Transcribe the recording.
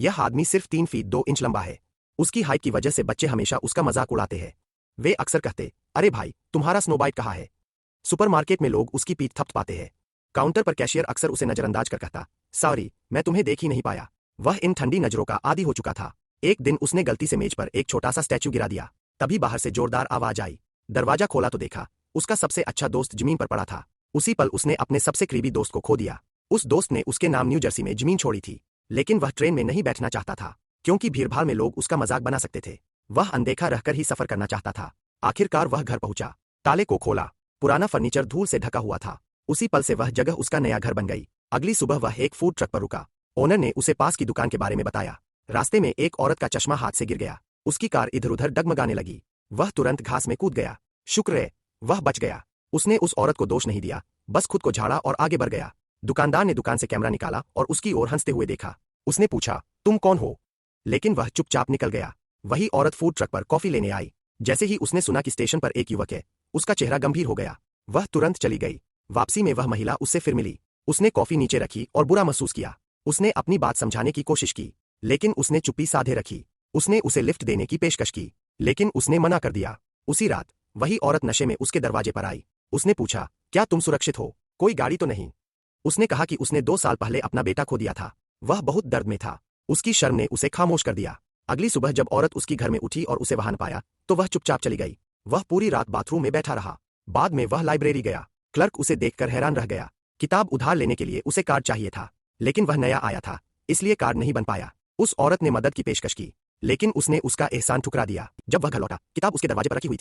यह आदमी सिर्फ 3 फीट 2 इंच लंबा है। उसकी हाइट की वजह से बच्चे हमेशा उसका मजाक उड़ाते हैं। वे अक्सर कहते, अरे भाई तुम्हारा स्नोबाइट कहाँ है। सुपरमार्केट में लोग उसकी पीठ थपथपाते हैं। काउंटर पर कैशियर अक्सर उसे नजरअंदाज कर कहता, सॉरी मैं तुम्हें देख ही नहीं पाया। वह इन ठंडी नजरों का आदी हो चुका था। एक दिन उसने गलती से मेज पर एक छोटा सा स्टैचू गिरा दिया। तभी बाहर से जोरदार आवाज आई। दरवाजा खोला तो देखा उसका सबसे अच्छा दोस्त जमीन पर पड़ा था। उसी पल उसने अपने सबसे करीबी दोस्त को खो दिया। उस दोस्त ने उसके नाम न्यू जर्सी में जमीन छोड़ी थी, लेकिन वह ट्रेन में नहीं बैठना चाहता था, क्योंकि भीड़भाड़ में लोग उसका मजाक बना सकते थे। वह अनदेखा रहकर ही सफर करना चाहता था। आखिरकार वह घर पहुंचा, ताले को खोला। पुराना फर्नीचर धूल से ढका हुआ था। उसी पल से वह जगह उसका नया घर बन गई। अगली सुबह वह एक फूड ट्रक पर रुका। ओनर ने उसे पास की दुकान के बारे में बताया। रास्ते में एक औरत का चश्मा हाथ से गिर गया। उसकी कार इधर उधर डगमगाने लगी। वह तुरंत घास में कूद गया। शुक्र है वह बच गया। उसने उस औरत को दोष नहीं दिया, बस खुद को झाड़ा और आगे बढ़ गया। दुकानदार ने दुकान से कैमरा निकाला और उसकी ओर हंसते हुए देखा। उसने पूछा, तुम कौन हो? लेकिन वह चुपचाप निकल गया। वही औरत फूड ट्रक पर कॉफी लेने आई। जैसे ही उसने सुना कि स्टेशन पर एक युवक है, उसका चेहरा गंभीर हो गया। वह तुरंत चली गई। वापसी में वह महिला उससे फिर मिली। उसने कॉफी नीचे रखी और बुरा महसूस किया। उसने अपनी बात समझाने की कोशिश की, लेकिन उसने चुप्पी साधे रखी। उसने उसे लिफ्ट देने की पेशकश की, लेकिन उसने मना कर दिया। उसी रात वही औरत नशे में उसके दरवाजे पर आई। उसने पूछा, क्या तुम सुरक्षित हो? कोई गाड़ी तो नहीं? उसने कहा कि उसने 2 साल पहले अपना बेटा खो दिया था। वह बहुत दर्द में था। उसकी शर्म ने उसे खामोश कर दिया। अगली सुबह जब औरत उसकी घर में उठी और उसे वहां न पाया, तो वह चुपचाप चली गई। वह पूरी रात बाथरूम में बैठा रहा। बाद में वह लाइब्रेरी गया। क्लर्क उसे देखकर हैरान रह गया। किताब उधार लेने के लिए उसे कार्ड चाहिए था, लेकिन वह नया आया था, इसलिए कार्ड नहीं बन पाया। उस औरत ने मदद की पेशकश की, लेकिन उसने उसका एहसान ठुकरा दिया। जब वह घर लौटा, किताब उसके दरवाजे पर रखी हुई थी।